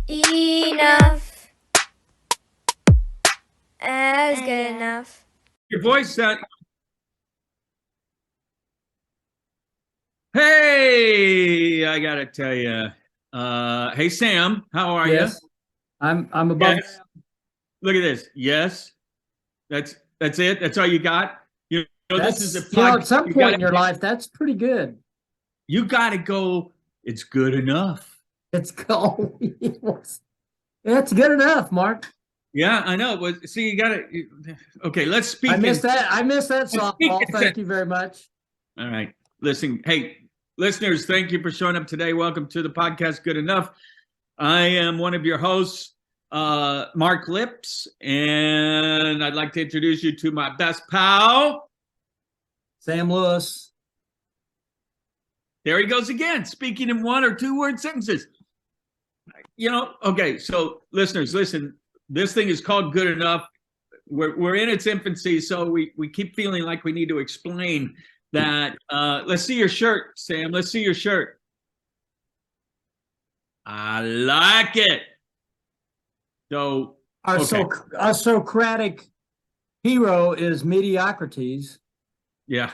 Enough. As good enough. Your voice sound. Hey, I gotta tell you. Hey Sam, how are you? Yes, I'm above. Yes. Look at this. Yes. That's it. That's all you got. This is a At podcast. some point in your life, that's pretty good. You gotta go. It's good enough. It's called. It's good enough, Mark. Yeah, I know. But see, you gotta. Okay, let's speak. I missed that. I missed that softball. in- Thank you very much. All right. Listen, hey, listeners, thank you for showing up today. Welcome to the podcast, Good Enough. I am one of your hosts, Mark Lips, and I'd like to introduce you to my best pal. Sam Lewis. There he goes again, speaking in one or two word sentences. Okay, so listeners, listen, this thing is called Good Enough. We're in its infancy, so we keep feeling like we need to explain that. Let's see your shirt, Sam. Let's see your shirt. I like it. So Our Socratic hero is mediocrities. yeah.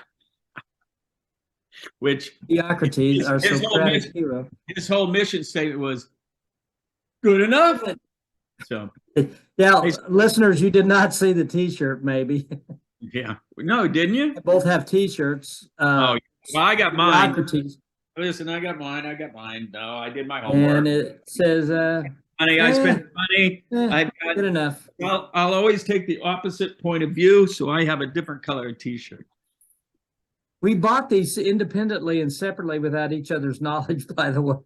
Which mediocrities are Socratic hero. His whole mission statement was good enough. So yeah, listeners, you did not see the T-shirt, maybe. Yeah, no, didn't you? They both have T-shirts. Well, I got mine. Mediocrities. Listen, I got mine. No, I did my homework. And it says, money, I spent money. I've got good enough. Well, I'll always take the opposite point of view, so I have a different color T-shirt. We bought these independently and separately without each other's knowledge, by the way.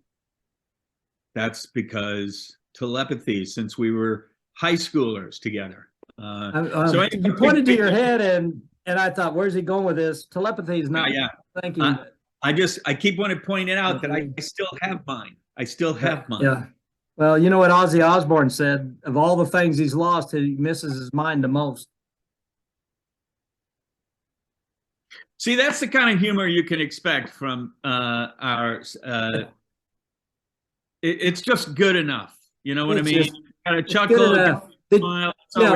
That's because telepathy, since we were high schoolers together. So anyway, you pointed to your head, and I thought, where's he going with this? Telepathy is not thinking. I keep wanting to point it out that I still have mine. I still have mine. Yeah. Well, you know what Ozzy Osbourne said? Of all the things he's lost, he misses his mind the most. See, that's the kind of humor you can expect from our. It's just good enough. You know what I mean? Kind of chuckle, smile.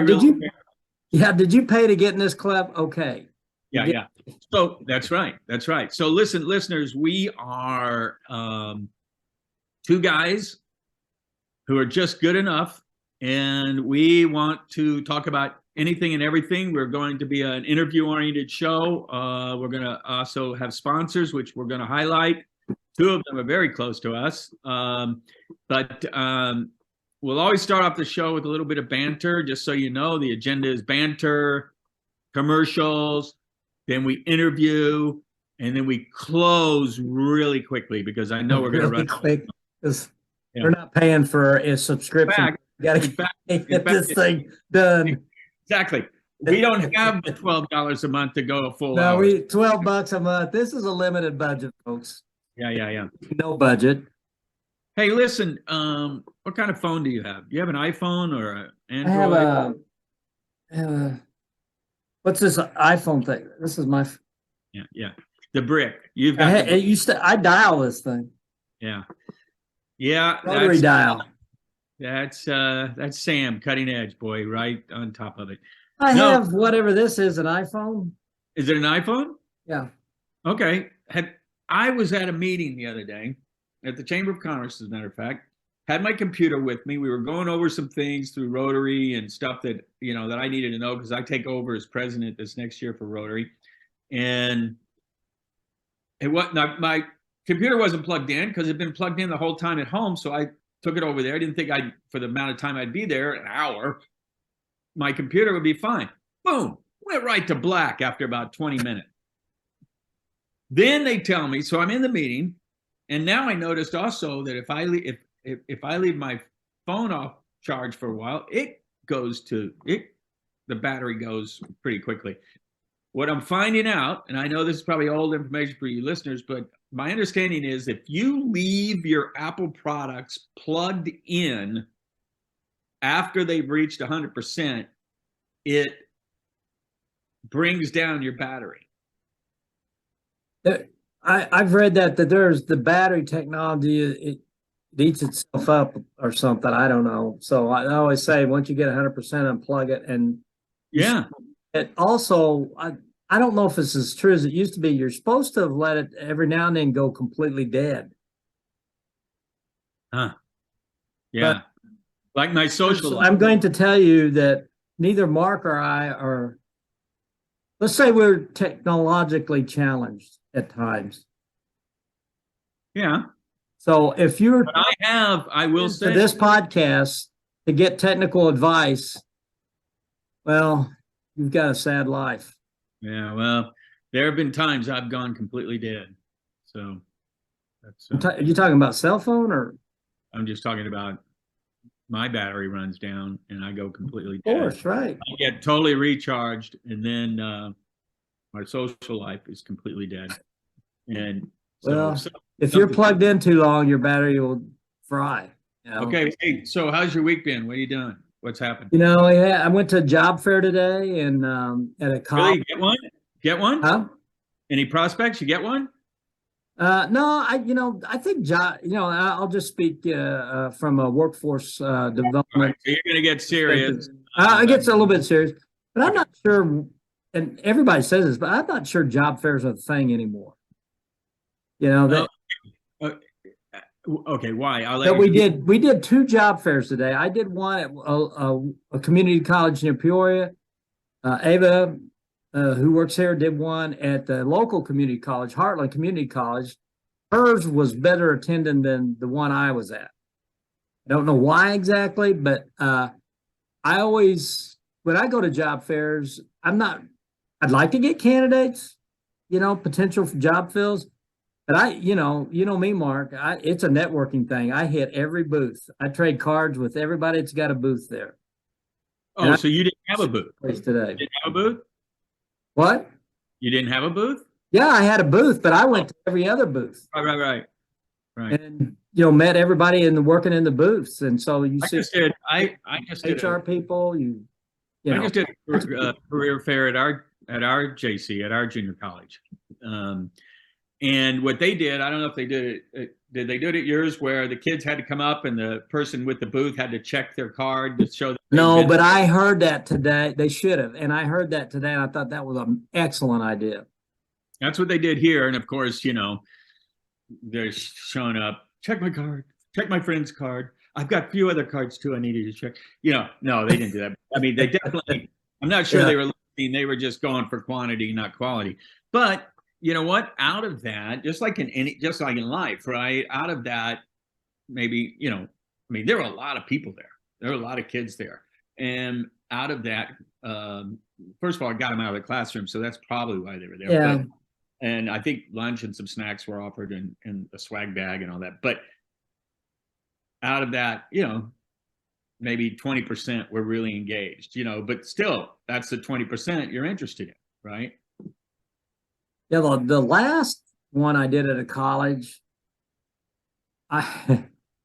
Did you pay to get in this club? Okay. Yeah. So that's right. So listen, listeners, we are two guys who are just good enough, and we want to talk about anything and everything. We're going to be an interview-oriented show. We're going to also have sponsors, which we're going to highlight. Two of them are very close to us. But we'll always start off the show with a little bit of banter, just so you know. The agenda is banter, commercials, then we interview, and then we close really quickly because I know we're going to run quick. We're not paying for a subscription. We got to get this thing done. Exactly. We don't have the $12 a month to go a full hour. No, $12 a month. This is a limited budget, folks. Yeah. No budget. Hey, listen, what kind of phone do you have? Do you have an iPhone or an Android? I have what's this iPhone thing? This is my. Yeah. The brick. You've got. I dial this thing. Yeah. Rotary dial. That's Sam, cutting edge boy, right on top of it. I have whatever this is, an iPhone. Is it an iPhone? Yeah. Okay. I was at a meeting the other day at the Chamber of Commerce, as a matter of fact. Had my computer with me. We were going over some things through Rotary and stuff that that I needed to know because I take over as president this next year for Rotary, and my computer wasn't plugged in because it had been plugged in the whole time at home. So I took it over there. I didn't think for the amount of time I'd be there, an hour, my computer would be fine. Boom, went right to black after about 20 minutes. Then they tell me, so I'm in the meeting, and now I noticed also that if I leave my phone off charge for a while, the battery goes pretty quickly. What I'm finding out, and I know this is probably old information for you listeners, but my understanding is if you leave your Apple products plugged in after they've reached 100%, it brings down your battery. I've read that there's the battery technology. it eats itself up or something. I don't know. So I always say, once you get 100%, unplug it. And Yeah. it also, I don't know if it's as true as it used to be. You're supposed to have let it every now and then go completely dead. Huh. Yeah. Like my social life. I'm going to tell you that neither Mark or I are, let's say we're technologically challenged at times. Yeah. So if you're But I will to say this podcast to get technical advice, well, you've got a sad life. Yeah, well, there have been times I've gone completely dead. So that's Are you talking about cell phone or? I'm just talking about my battery runs down and I go completely Of dead. course, right. I get totally recharged and then my social life is completely dead. And well, if you're plugged in too long, your battery will fry. You know? Okay. Hey, so how's your week been? What are you doing? What's happened? You know, yeah, I went to a job fair today and at a college. Really? Get one? Get one? Huh? Any prospects? You get one? No, I think I'll just speak from a workforce development. Right, so you're going to get serious. It gets a little bit serious, but I'm not sure. And everybody says this, but I'm not sure job fairs are the thing anymore. Okay, why? We did 2 job fairs today. I did one at a community college near Peoria. Ava, who works here, did one at the local community college, Heartland Community College. Hers was better attended than the one I was at. I don't know why exactly, but I always, when I go to job fairs, I'd like to get candidates, potential for job fills. But you know me, Mark, it's a networking thing. I hit every booth. I trade cards with everybody that's got a booth there. Oh, so you didn't have a booth today? You didn't have a booth? What? You didn't have a booth? Yeah, I had a booth, but I went to every other booth. Right. And met everybody working in the booths, and so you see. I just did HR people. I just did a career fair at our JC, at our junior college. And what they did, I don't know if they did it. Did they do it at yours where the kids had to come up and the person with the booth had to check their card to show that? No, but I heard that today. They should have. And I heard that today. And I thought that was an excellent idea. That's what they did here. And of course, they're showing up. Check my card. Check my friend's card. I've got a few other cards too I needed to check. No, they didn't do that. I mean, they definitely, I'm not sure they were looking. They were just going for quantity, not quality. But you know what? Out of that, just like in life, right? Out of that, maybe, there were a lot of people there. There were a lot of kids there. And out of that, first of all, I got them out of the classroom. So that's probably why they were there. Yeah. And I think lunch and some snacks were offered and a swag bag and all that. But out of that, maybe 20% were really engaged, but still, that's the 20% you're interested in, right? Yeah, the last one I did at a college,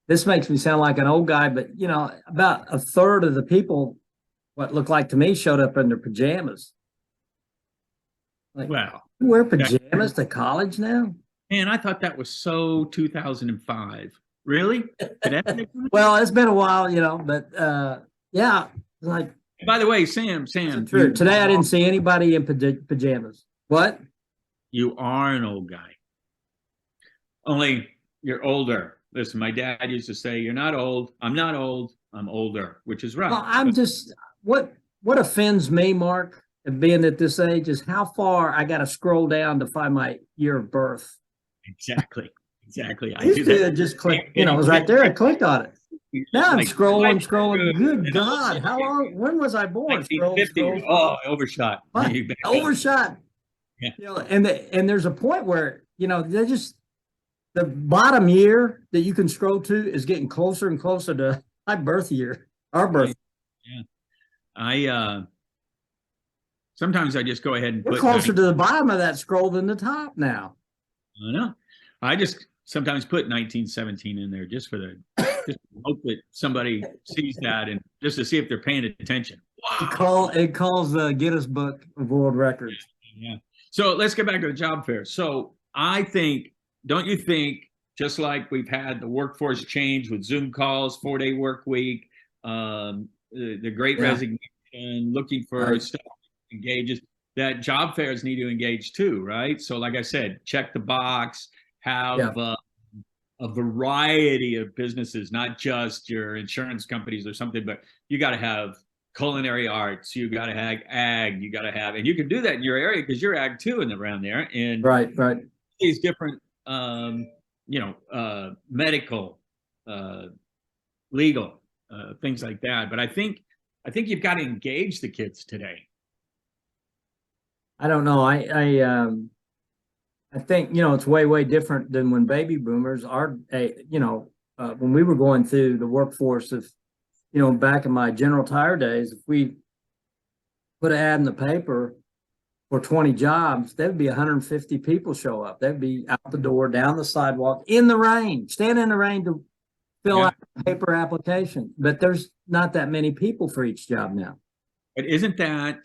this makes me sound like an old guy, but about a third of the people, what looked like to me, showed up in their pajamas. Like, wow, you wear pajamas to college now? Man, I thought that was so 2005. Really? Well, it's been a while, but yeah, like. By the way, Sam. True. Today I didn't see anybody in pajamas. What? You are an old guy. Only you're older. Listen, my dad used to say, "You're not old. I'm not old. I'm older," which is right. Well, I'm just what offends me, Mark, of being at this age is how far I got to scroll down to find my year of birth. Exactly. I used to just click. It was right there. I clicked on it. Now I'm scrolling. Good God, how long? When was I born? Scroll. Oh, overshot. Overshot. Yeah. And there's a point where they just the bottom year that you can scroll to is getting closer and closer to my birth year, our birth. Yeah. I sometimes I just go ahead and we're closer to the bottom of that scroll than the top now. I know. I just sometimes put 1917 in there just hope that somebody sees that and just to see if they're paying attention. Wow. It calls the Guinness Book of World Records. Yeah. So let's get back to the job fair. So don't you think just like we've had the workforce change with Zoom calls, 4-day work week, the Great Yeah. Resignation, looking for Right. staff engages, that job fairs need to engage too, right? So, like I said, check the box, have a variety of businesses, not just your insurance companies or something, but you got to have culinary arts, you got to have ag, you got to have, and you can do that in your area because you're ag too and around there, and Right. these different, medical, legal, things like that. But I think you've got to engage the kids today. I don't know. I think, it's way different than when baby boomers are, when we were going through the workforce of, back in my General Tire days, if we put an ad in the paper for 20 jobs, there'd be 150 people show up. They'd be out the door, down the sidewalk, in the rain, stand in the rain to fill out a paper application. But there's not that many people for each job now. But isn't that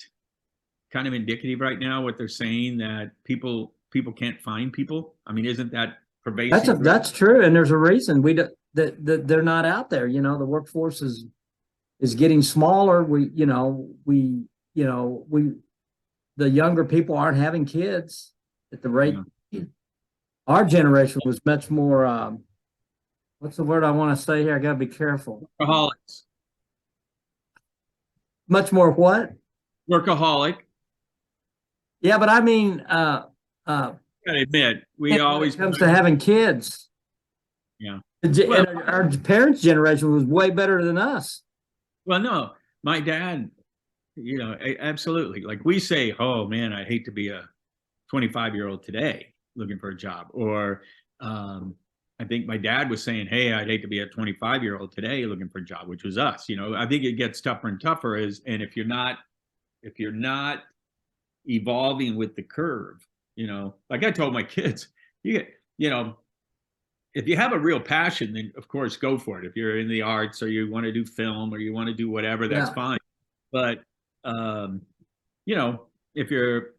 kind of indicative right now, what they're saying, that people can't find people? I mean, isn't that pervasive? That's true, and there's a reason that they're not out there. The workforce is getting smaller. The younger people aren't having kids at the rate. Yeah. Our generation was much more. What's the word I want to say here? I got to be careful. Workaholics. Much more what? Workaholic. Yeah, but I mean, I gotta admit, we when always it comes to having kids. Yeah. And our parents' generation was way better than us. Well, no, my dad, absolutely. Like we say, oh man, I hate to be a 25-year-old today looking for a job. Or I think my dad was saying, hey, I'd hate to be a 25-year-old today looking for a job, which was us. I think it gets tougher and tougher and if you're not evolving with the curve, like I told my kids, if you have a real passion, then of course go for it. If you're in the arts or you want to do film or you want to do whatever, that's fine. But if you're,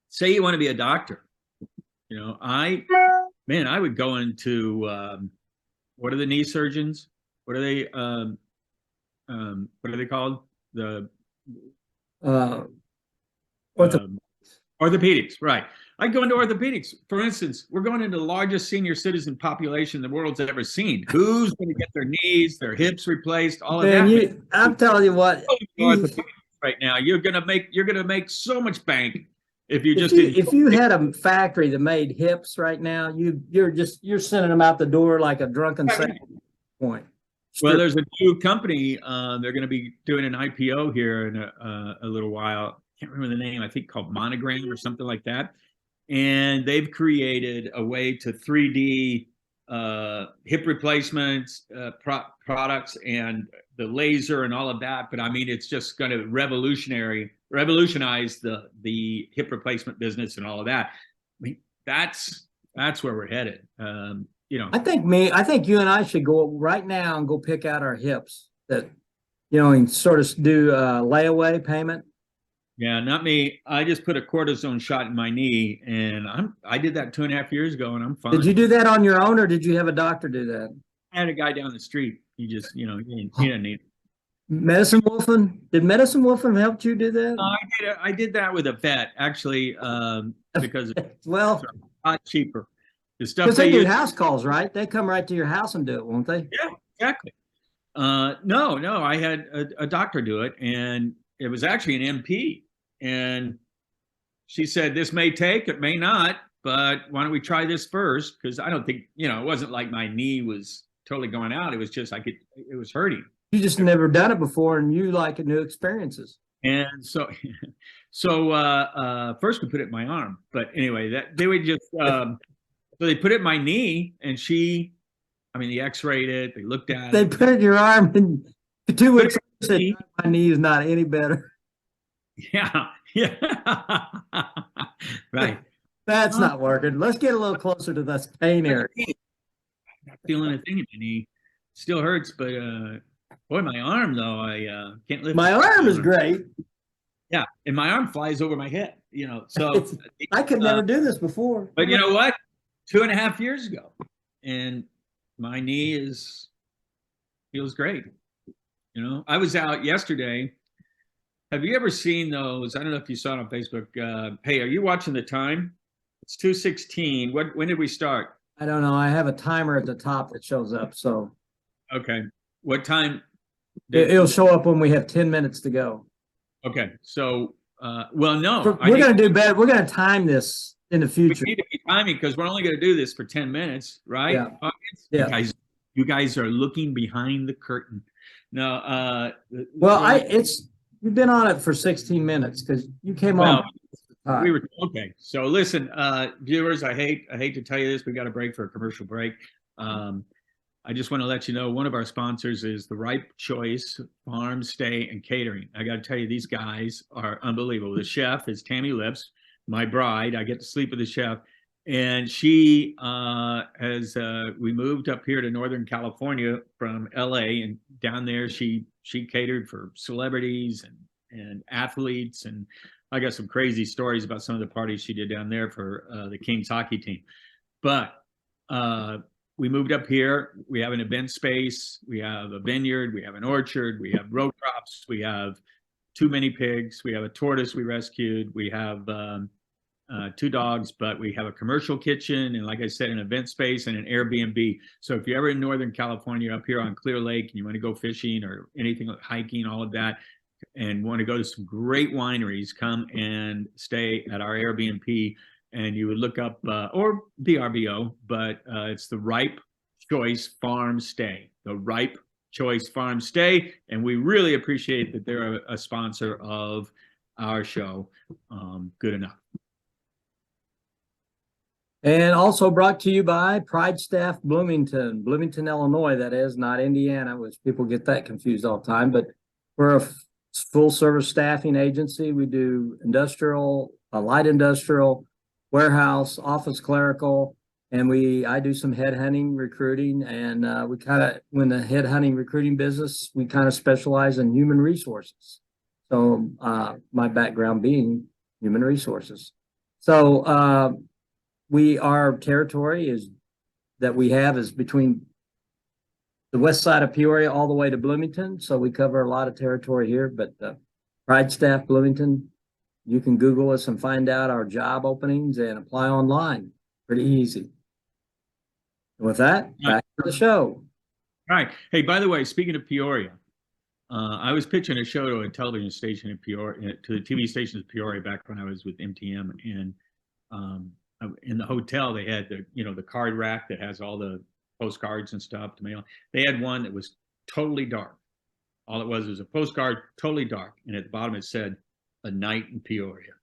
say you want to be a doctor, I would go into what are the knee surgeons? What are they called? Orthopedics, right. I go into orthopedics. For instance, we're going into the largest senior citizen population the world's ever seen. Who's going to get their knees, their hips replaced, all of that? I'm telling you what. Right now, you're gonna make so much bank if you had a factory that made hips right now, you're sending them out the door like a drunken sailor. Point. Well, there's a new company. They're going to be doing an IPO here in a little while. Can't remember the name. I think called Monogram or something like that. And they've created a way to 3D hip replacements products and the laser and all of that. But I mean, it's just going to revolutionize the hip replacement business and all of that. I mean, that's where we're headed. I think you and I should go right now and go pick out our hips that, and sort of do a layaway payment. Yeah, not me. I just put a cortisone shot in my knee, and I did that 2.5 years ago, and I'm fine. Did you do that on your own, or did you have a doctor do that? I had a guy down the street. He just, he didn't need it. Medicine Wolfen? Did Medicine Wolfen help you do that? I did that with a vet, actually, because it's a lot cheaper. The stuff because they do house calls, right? They come right to your house and do it, won't they? Yeah, exactly. No, I had a doctor do it, and it was actually an MP. And she said, this may take, it may not, but why don't we try this first? Because I don't think, it wasn't like my knee was totally going out. It was just it was hurting. You just never done it before, and you like new experiences. And so first we put it in my arm, but anyway, they would just, so they put it in my knee, and they x-rayed it, they looked at it. They put it in your arm, and 2 weeks later, said, my knee is not any better. Yeah. Right. That's not working. Let's get a little closer to this pain area. I'm not feeling a thing in my knee. Still hurts, but boy, my arm though, I can't lift. My arm is great. Yeah, and my arm flies over my head. So I could never do this before. But you know what? 2.5 years ago, and my knee feels great. You know, I was out yesterday. Have you ever seen those? I don't know if you saw it on Facebook. Hey, are you watching the time? It's 2:16. When did we start? I don't know. I have a timer at the top that shows up, so Okay. What time? it'll show up when we have 10 minutes to go. Okay. So, well, no. We're going to do better. We're going to time this in the We future. need to be timing because we're only going to do this for 10 minutes, right? Yeah. Audience? Yeah. You guys are looking behind the curtain. No, Well, you've been on it for 16 minutes because you came on. we were okay. So listen, viewers, I hate to tell you this. We got a break for a commercial break. I just want to let you know one of our sponsors is the Ripe Choice Farm Stay and Catering. I got to tell you, these guys are unbelievable. The chef is Tammy Lips, my bride. I get to sleep with the chef, and she we moved up here to Northern California from LA, and down there she catered for celebrities and athletes, and I got some crazy stories about some of the parties she did down there for the Kings hockey team. But we moved up here. We have an event space. We have a vineyard. We have an orchard. We have row crops. We have too many pigs. We have a tortoise we rescued. We have 2 dogs, but we have a commercial kitchen. And like I said, an event space and an Airbnb. So if you're ever in Northern California up here on Clear Lake and you want to go fishing or anything like hiking, all of that, and want to go to some great wineries, come and stay at our Airbnb. And you would look up, or VRBO, but it's the Ripe Choice Farm Stay, the Ripe Choice Farm Stay. And we really appreciate that they're a sponsor of our show. Good enough. And also brought to you by Pride Staff Bloomington, Illinois, that is, not Indiana, which people get that confused all the time. But we're a full service staffing agency. We do industrial, light industrial, warehouse, office clerical, and I do some headhunting recruiting, and we kind of, when the headhunting recruiting business, we kind of specialize in human resources. So my background being human resources. So our territory is between the west side of Peoria all the way to Bloomington. So we cover a lot of territory here, but Pride Staff Bloomington, you can Google us and find out our job openings and apply online. Pretty easy. And with that, back to the show. All right. Hey, by the way, speaking of Peoria, I was pitching a show to a television station in Peoria, to the TV station in Peoria back when I was with MTM. And in the hotel, they had the card rack that has all the postcards and stuff to mail. They had one that was totally dark. All it was a postcard, totally dark. And at the bottom it said, "A night in Peoria."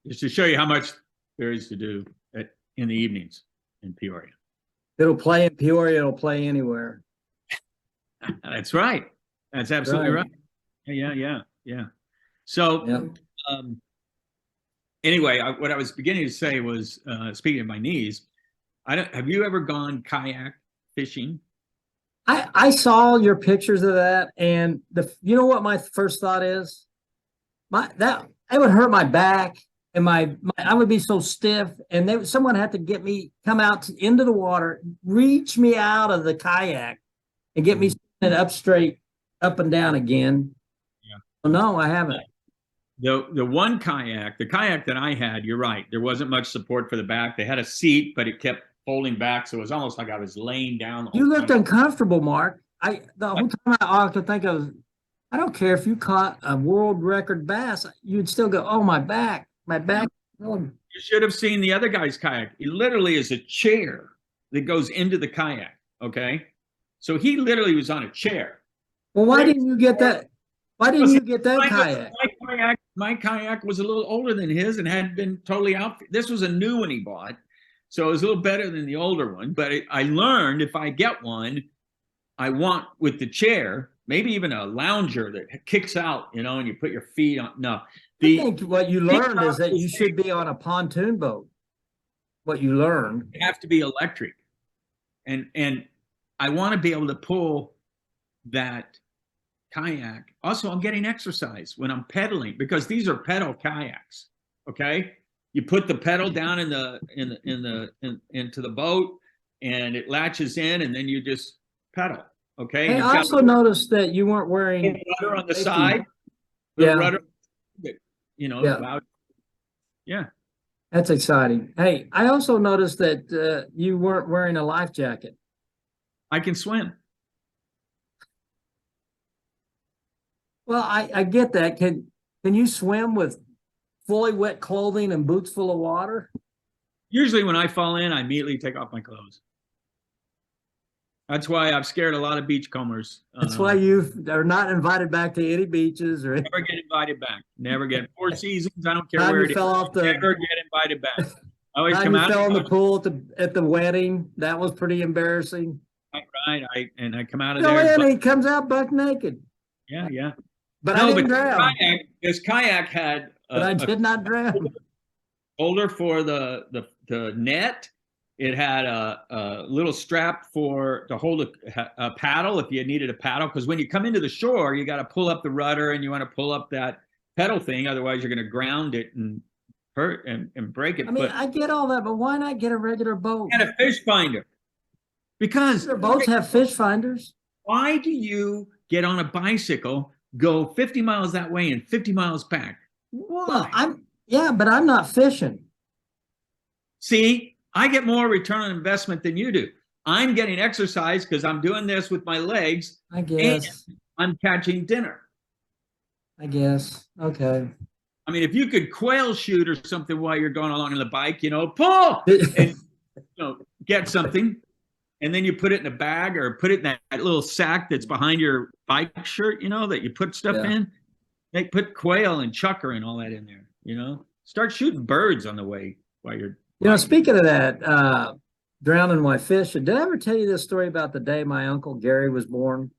Just to show you how much there is to do in the evenings in Peoria. It'll play in Peoria, it'll play anywhere. That's right. That's absolutely right. Yeah. So, anyway, what I was beginning to say was, speaking of my knees, have you ever gone kayak fishing? I saw your pictures of that, and you know what my first thought is? It would hurt my back, and I would be so stiff, and someone had to come out into the water, reach me out of the kayak, and get me up straight, up and down again. Yeah. Well, no, I haven't. The kayak that I had, you're right. There wasn't much support for the back. They had a seat, but it kept folding back, so it was almost like I was laying down. You looked uncomfortable, Mark. The whole time I ought to think of, I don't care if you caught a world record bass, you'd still go, "Oh, my back." You should have seen the other guy's kayak. It literally is a chair that goes into the kayak. Okay, so he literally was on a chair. Well, why didn't you get that? Why didn't you get that kayak? My kayak was a little older than his and hadn't been totally out. This was a new one he bought. So it was a little better than the older one. But I learned if I get one, I want with the chair, maybe even a lounger that kicks out, and you put your feet on. No. I think what you learned is that you should be on a pontoon boat. What you learned. You have to be electric. And I want to be able to pull that kayak. Also, I'm getting exercise when I'm pedaling because these are pedal kayaks. Okay. You put the pedal down into the boat, and it latches in, and then you just pedal. Okay. Hey, And I also noticed that you weren't wearing rudder on the safety. side. The Yeah. rudder, Yeah. allowed. Yeah. That's exciting. Hey, I also noticed that you weren't wearing a life jacket. I can swim. Well, I get that. Can you swim with fully wet clothing and boots full of water? Usually when I fall in, I immediately take off my clothes. That's why I've scared a lot of beachcombers. That's why you are not invited back to any beaches or Never get invited back. Never get 4 seasons. I don't care Time where you it is. fell off the Never get invited back. I always time come you out. fell in the pool at the wedding. That was pretty embarrassing. Right. I come out of Go there. in, he comes out buck naked. Yeah. But I didn't drown. This kayak had But I did not drown. holder for the net. It had a little strap to hold a paddle if you needed a paddle. Because when you come into the shore, you got to pull up the rudder and you want to pull up that pedal thing. Otherwise, you're going to ground it and hurt and break it. I mean, but I get all that, but why not get a regular boat? had a fish finder. Because Their boats have fish finders. why do you get on a bicycle, go 50 miles that way and 50 miles back? Well, Why? but I'm not fishing. See, I get more return on investment than you do. I'm getting exercise because I'm doing this with my legs. I guess. I'm catching dinner. I guess. Okay. I mean, if you could quail shoot or something while you're going along on the bike, pull and get something, and then you put it in a bag or put it in that little sack that's behind your bike shirt, that you put stuff in. They put quail and chucker and all that in there. Start shooting birds on the way while you're. Speaking of that, drowning while fishing, did I ever tell you this story about the day my uncle Gary was born?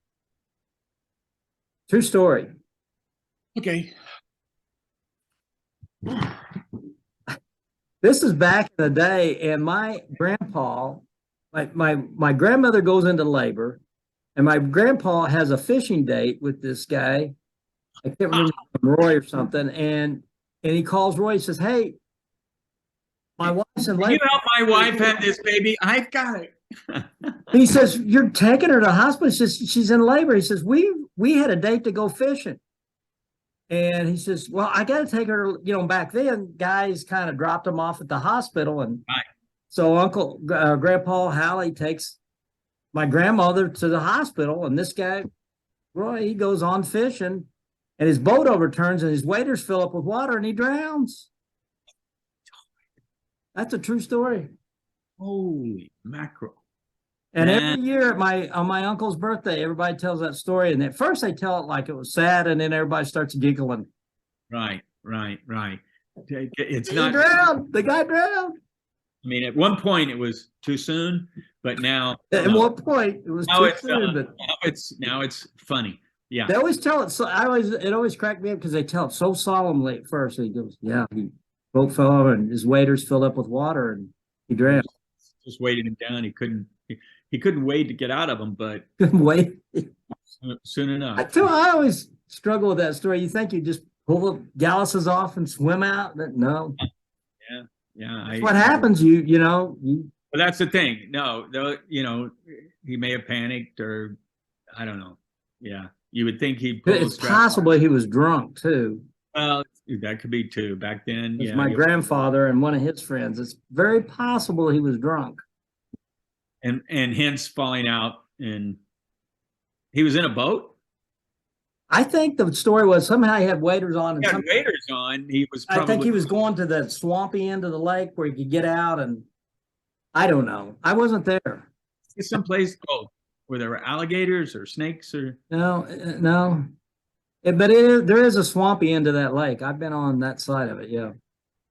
True story. Okay. This is back in the day, and my grandpa, my grandmother goes into labor, and my grandpa has a fishing date with this guy. I can't remember Roy or something, and he calls Roy. He says, "Hey, my wife's in labor. You help my wife have this baby. I've got it." He says, "You're taking her to the hospital." He says, "She's in labor." He says, "We had a date to go fishing." And he says, "Well, I got to take her, back then guys kind of dropped them off at the hospital." And right. So Grandpa Hallie takes my grandmother to the hospital, and this guy, Roy, he goes on fishing, and his boat overturns and his waders fill up with water and he drowns. That's a true story. Holy mackerel. And every year on my uncle's birthday, everybody tells that story. And at first they tell it like it was sad, and then everybody starts giggling. Right. It's He not drowned. The guy drowned. I mean, at one point it was too soon, but now At one point it was too soon. But now it's funny. Yeah. they always tell it. So it always cracked me up because they tell it so solemnly at first. He goes, "Yeah, he boat fell over and his waders filled up with water and he drowned." Just weighted him down. He couldn't wait to get out of them, but Couldn't wait. soon enough. I always struggle with that story. You think you just pull the galluses off and swim out? No. Yeah. That's what happens. You. But that's the thing. No, he may have panicked, or I don't know. Yeah, you would think he'd pull It's possible he was drunk too. Well, that could be too. Back then, It's my grandfather and one of his friends. It's very possible he was drunk. And hence falling out, and he was in a boat. I think the story was somehow he had waders on. He had waders on. He was. I think he was going to the swampy end of the lake where he could get out, and I don't know. I wasn't there. Someplace where there were alligators or snakes or. No. But there is a swampy end of that lake. I've been on that side of it. Yeah.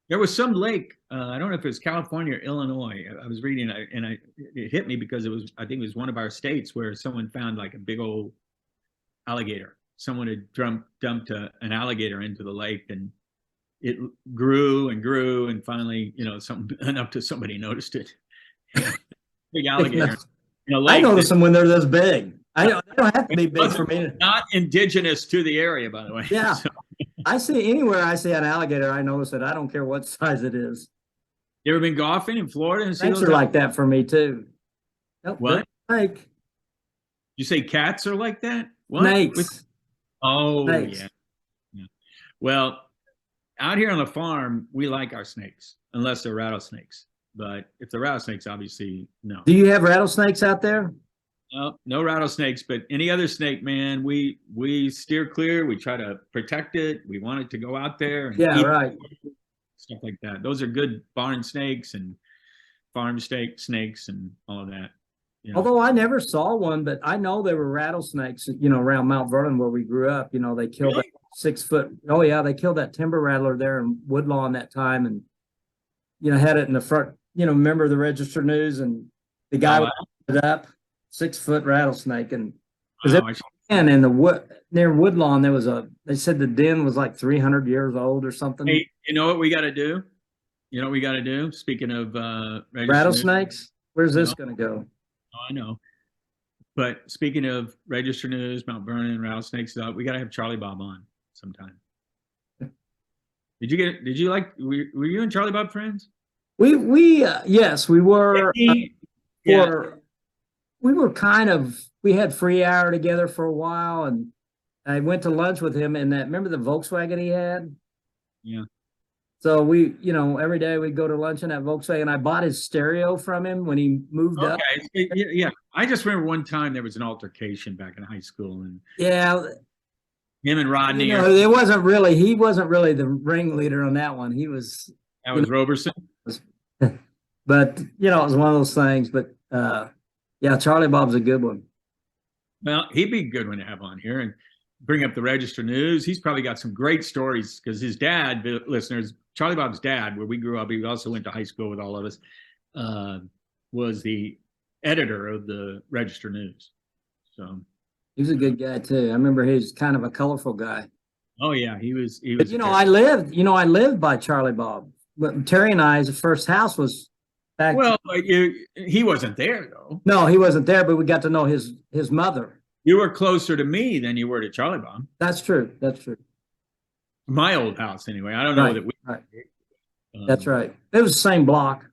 There was some lake. I don't know if it was California or Illinois. I was reading, it hit me because I think it was one of our states where someone found like a big old alligator. Someone had dumped an alligator into the lake, and it grew and grew, and finally, enough to somebody noticed it. Big alligator. I notice them when they're this big. They don't have to be big for me. Not indigenous to the area, by the way. Yeah. So. I see anywhere I see an alligator, I notice it. I don't care what size it is. You ever been golfing in Florida and see Snakes those? are like that for me too. Nope, What? Snake. You say cats are like that? What? Snakes. Oh, Snakes. yeah. Yeah. Well, out here on the farm, we like our snakes, unless they're rattlesnakes. But if they're rattlesnakes, obviously, no. Do you have rattlesnakes out there? No, no rattlesnakes, but any other snake, man, we steer clear. We try to protect it. We want it to go out there and Yeah, eat right. stuff like that. Those are good barn snakes and farm snakes and all of that. You know. Although I never saw one, but I know there were rattlesnakes, around Mount Vernon where we grew up. They killed Really? that 6 foot. Oh yeah, they killed that timber rattler there in Woodlawn that time, and had it in the front. Remember the Register News, and the guy Oh, put it up 6 foot rattlesnake, and wow, and in the wood near Woodlawn there was they said the den was like 300 years old or something. hey, you know what we got to do? You know what we got to do? Speaking of Register Rattlesnakes? Where's this No. going to go? Oh, I know. But speaking of Register News, Mount Vernon, rattlesnakes, we got to have Charlie Bob on sometime. Did you were you and Charlie Bob friends? Yes, we were. Yeah. We had free hour together for a while, and I went to lunch with him in that. Remember the Volkswagen he had? Yeah. So we, every day we'd go to lunch in that Volkswagen. I bought his stereo from him when he moved up. Okay. Yeah. I just remember one time there was an altercation back in high school, and Yeah, him and Rodney. he wasn't really the ringleader on that one. He was, That was Roberson. but it was one of those things. But yeah, Charlie Bob's a good one. Well, he'd be a good one to have on here and bring up the Register News. He's probably got some great stories because his dad, listeners, Charlie Bob's dad, where we grew up, he also went to high school with all of us, was the editor of the Register News. So he was a good guy too. I remember he was kind of a colorful guy. oh yeah, he was. But I lived by Charlie Bob. But Terry and I's first house was back. Well, he wasn't there though. No, he wasn't there, but we got to know his mother. You were closer to me than you were to Charlie Bob. That's true. That's true. My old house, anyway. I don't know Right, that we. right. That's right. It was the same block.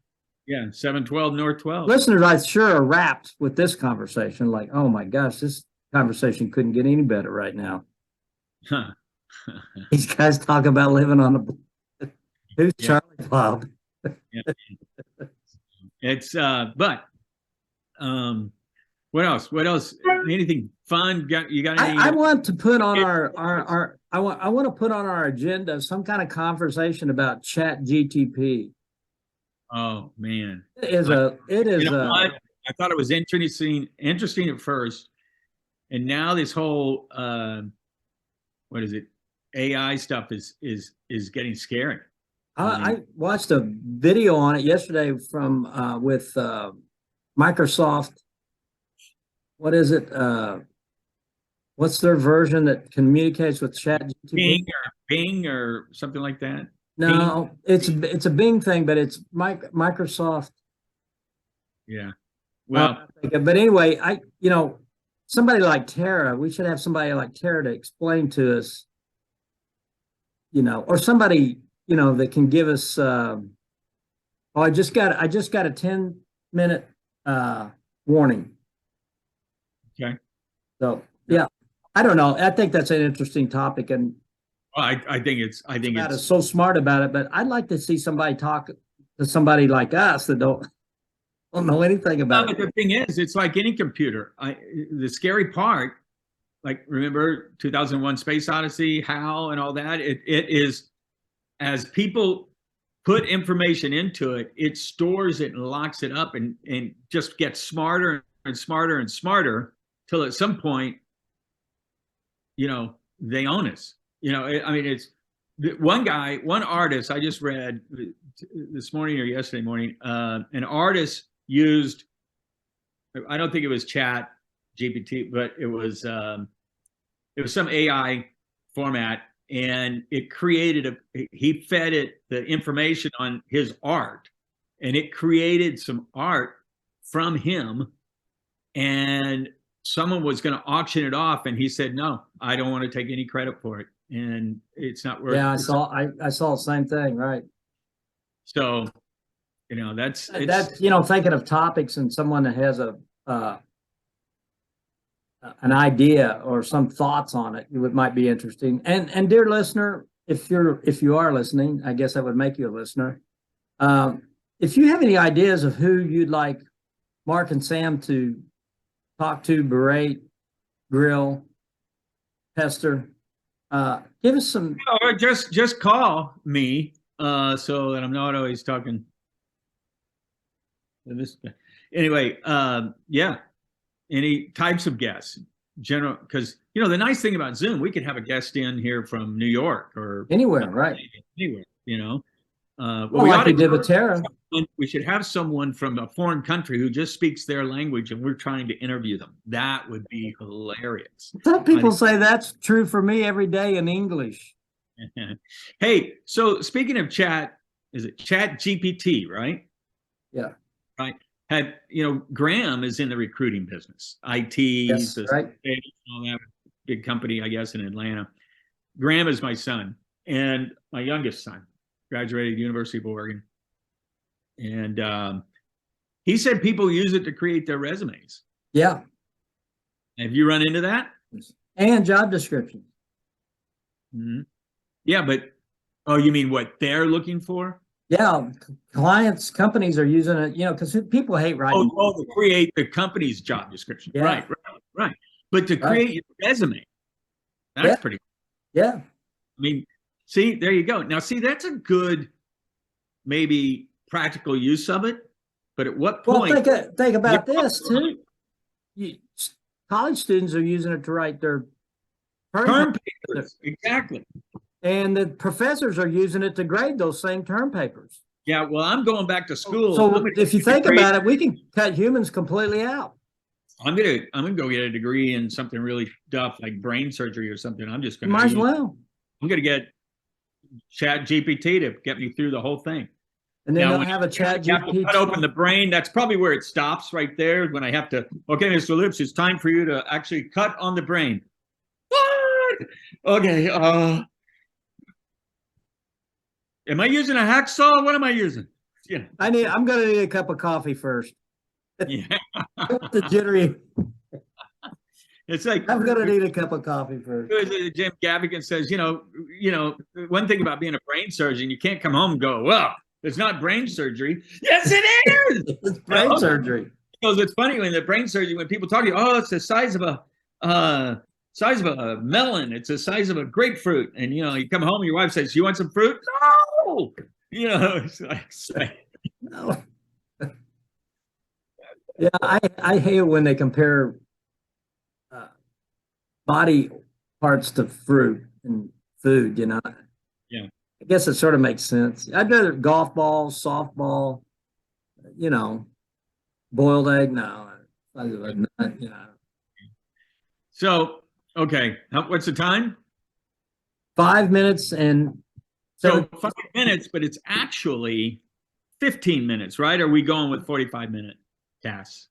Yeah, 712 North 12. Listeners, I sure are wrapped with this conversation. Like, oh my gosh, this conversation couldn't get any better right now. Huh. These guys talk about living on the. Who's Yeah. Charlie Bob? Yeah. It's but what else? What else? Anything fun? You got any? I want to put on I want to put on our agenda some kind of conversation about Chat GTP. Oh man, It is you know what? I thought it was interesting at first, and now this whole what is it? AI stuff is getting scary. I watched a video on it yesterday from with Microsoft. What is it? What's their version that communicates with ChatGPT? Bing or something like that. No, it's a Bing thing, but it's Microsoft. Yeah. Well, but anyway, somebody like Tara, we should have somebody like Tara to explain to us, or somebody, that can give us, I just got a 10-minute warning. Okay. So, yeah, I don't know. I think that's an interesting topic, and well, I think it's so smart about it, but I'd like to see somebody talk to somebody like us that don't know anything about but it. the thing is, it's like any computer. The scary part, like remember 2001 Space Odyssey, HAL and all that, it is, as people put information into it, it stores it and locks it up and just gets smarter and smarter and smarter till at some point, they own us. It's one artist I just read this morning or yesterday morning, an artist used, I don't think it was Chat GPT, but it was some AI format, and it created he fed it the information on his art, and it created some art from him, and someone was going to auction it off, and he said, no, I don't want to take any credit for it. and it's not worth. Yeah, I saw the same thing, right? So, that's thinking of topics and someone that has an idea or some thoughts on it, might be interesting. And dear listener, if you are listening, I guess that would make you a listener. If you have any ideas of who you'd like Mark and Sam to talk to, berate, grill, pester, give us some. Or just call me so that I'm not always talking. Anyway, yeah. Any types of guests, general, because the nice thing about Zoom, we could have a guest in here from New York or anywhere, right? Anywhere, well, like we did with Tara. We should have someone from a foreign country who just speaks their language, and we're trying to interview them. That would be hilarious. Some people say that's true for me every day in English. Hey, so speaking of chat, is it Chat GPT, right? Yeah. Right. Graham is in the recruiting business, IT, yes, right. All that big company, I guess, in Atlanta. Graham is my son and my youngest son, graduated University of Oregon. And he said people use it to create their resumes. Yeah. Have you run into that? And job descriptions. Mm-hmm. Yeah, but, oh, you mean what they're looking for? Yeah, companies are using it, because people hate writing. Oh, to create the company's job description. Yeah. Right. But to create your resume, that's pretty cool. Yeah. I mean, see, there you go. Now, see, that's a good, maybe practical use of it. But at what point? Well, think about this too. College students are using it to write their term papers. Exactly. And the professors are using it to grade those same term papers. Yeah, well, I'm going back to school. So if you think about it, we can cut humans completely out. I'm gonna go get a degree in something really tough like brain surgery or something. I'm just gonna. Might as well. I'm gonna get Chat GPT to get me through the whole thing. And then they'll have a Chat GPT. Cut open the brain. That's probably where it stops right there. When I have to. Okay, Mr. Lips, it's time for you to actually cut on the brain. What? Okay. Am I using a hacksaw? What am I using? I'm gonna need a cup of coffee first. Yeah. The jittery. It's like I'm gonna need a cup of coffee first. Jim Gaffigan says, one thing about being a brain surgeon, you can't come home and go, well, it's not brain surgery. Yes, it is. It's brain surgery. Because it's funny when the brain surgery, when people talk to you, oh, it's the size of a melon. It's the size of a grapefruit. And, you come home and your wife says, you want some fruit? No. It's like no. Yeah, I hate when they compare body parts to fruit and food, Yeah. I guess it sort of makes sense. I'd rather golf ball, softball, boiled egg. No. So, okay. What's the time? 5 minutes and. So 5 minutes, but it's actually 15 minutes, right? Or are we going with 45-minute tasks?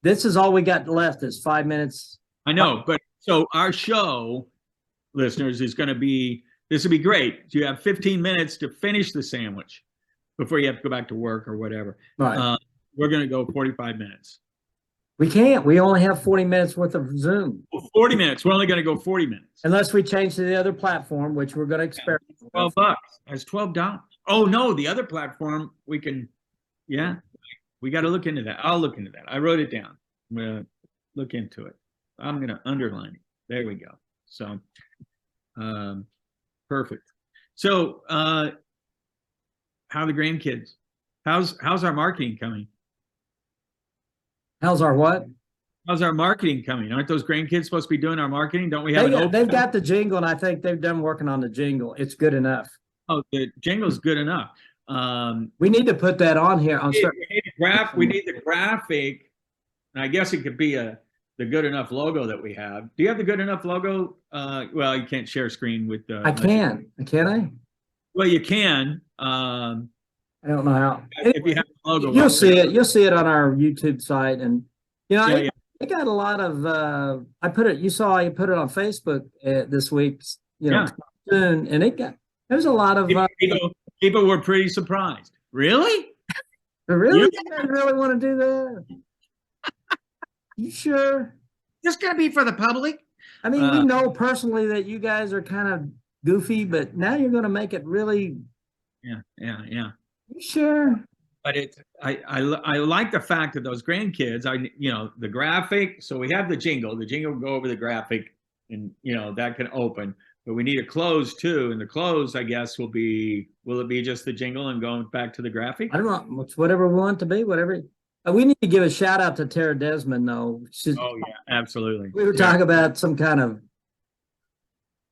This is all we got left is 5 minutes. I know, but so our show, listeners, is going to be, this would be great. You have 15 minutes to finish the sandwich before you have to go back to work or whatever. Right. We're going to go 45 minutes. We can't. We only have 40 minutes worth of Zoom. 40 minutes. We're only going to go 40 minutes. Unless we change to the other platform, which we're going to experiment. $12. That's $12. Oh, no, the other platform, we can, yeah, we got to look into that. I'll look into that. I wrote it down. I'm going to look into it. I'm going to underline it. There we go. So, perfect. So, how are the grandkids? How's our marketing coming? How's our what? How's our marketing coming? Aren't those grandkids supposed to be doing our marketing? Don't we have they've got the jingle, and I think they've done working on the jingle. It's good enough. Oh, the jingle's good enough. We need to put that on here. We need the graphic. And I guess it could be the good enough logo that we have. Do you have the good enough logo? Well, you can't share screen with the. I can. Can I? Well, you can. I don't know how. If you have the logo, you'll see it. You'll see it on our YouTube site, and Yeah. I got a lot of. I put it. You saw I put it on Facebook this week. soon, and there's a lot of People were pretty surprised. Really? really. You guys really want to do that? You sure? This gonna be for the public? I mean, we know personally that you guys are kind of goofy, but now you're going to make it really. Yeah. You sure? But I like the fact that those grandkids, the graphic. So we have the jingle will go over the graphic, and that can open. But we need a close too, and the close, I guess, will it be just the jingle and going back to the graphic? I don't know. It's whatever we want it to be. Whatever. We need to give a shout out to Tara Desmond, though. Oh yeah, absolutely. We were talking about some kind of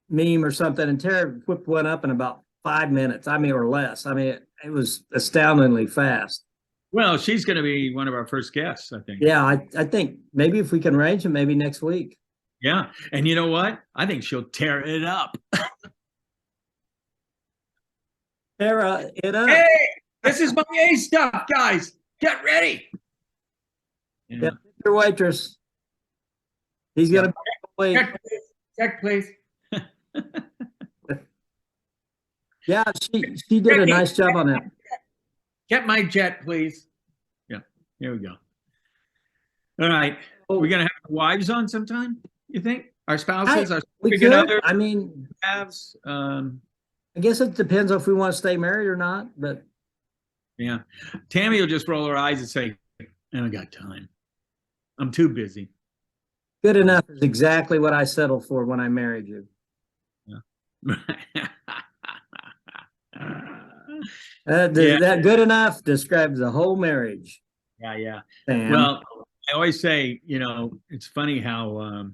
meme or something, and Tara whipped one up in about 5 minutes. I mean, or less. I mean, it was astoundingly fast. Well, she's going to be one of our first guests, I think. Yeah, I think maybe if we can arrange it, maybe next week. Yeah, and you know what? I think she'll tear it up. Tara, it up. Hey, this is my A stuff, guys. Get ready. Yeah, your waitress. He's gonna wait. Check, please. Yeah, she did a nice job on that. Get my jet, please. Yeah, here we go. All right, we're gonna have our wives on sometime. You think our spouses, our significant others? I mean, halves. I guess it depends if we want to stay married or not. But yeah, Tammy will just roll her eyes and say, "I don't got time. I'm too busy." Good enough is exactly what I settled for when I married you. Yeah. That good enough describes the whole marriage. Yeah. Sam. Well, I always say, it's funny how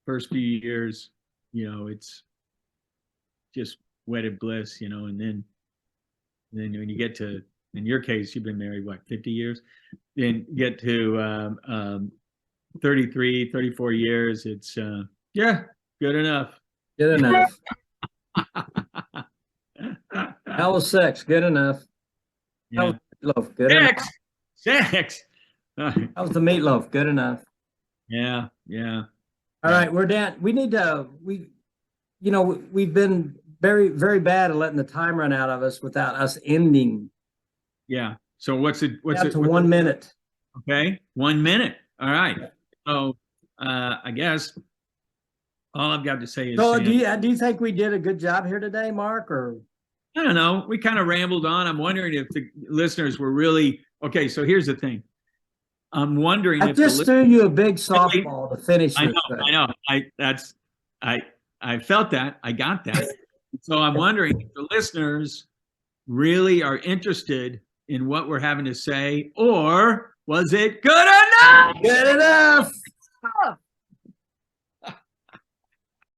first few years, it's just wedded bliss, and then when you get to, in your case, you've been married, 50 years? Then get to 33, 34 years, it's, good enough. Good enough. How was sex? Good enough. Yeah. How was meatloaf? Good enough. Sex. How was the meatloaf? Good enough. Yeah. All right, we're down. We need to. We've been very, very bad at letting the time run out of us without us ending. Yeah. So what's it? What's 1 minute? Okay, 1 minute. All right. So I guess all I've got to say is. So do you think we did a good job here today, Mark? Or I don't know. We kind of rambled on. I'm wondering if the listeners were really okay. So here's the thing. I'm wondering. I just threw you a big softball to finish. I know. I felt that. I got that. So I'm wondering if the listeners really are interested in what we're having to say, or was it good enough? Good enough.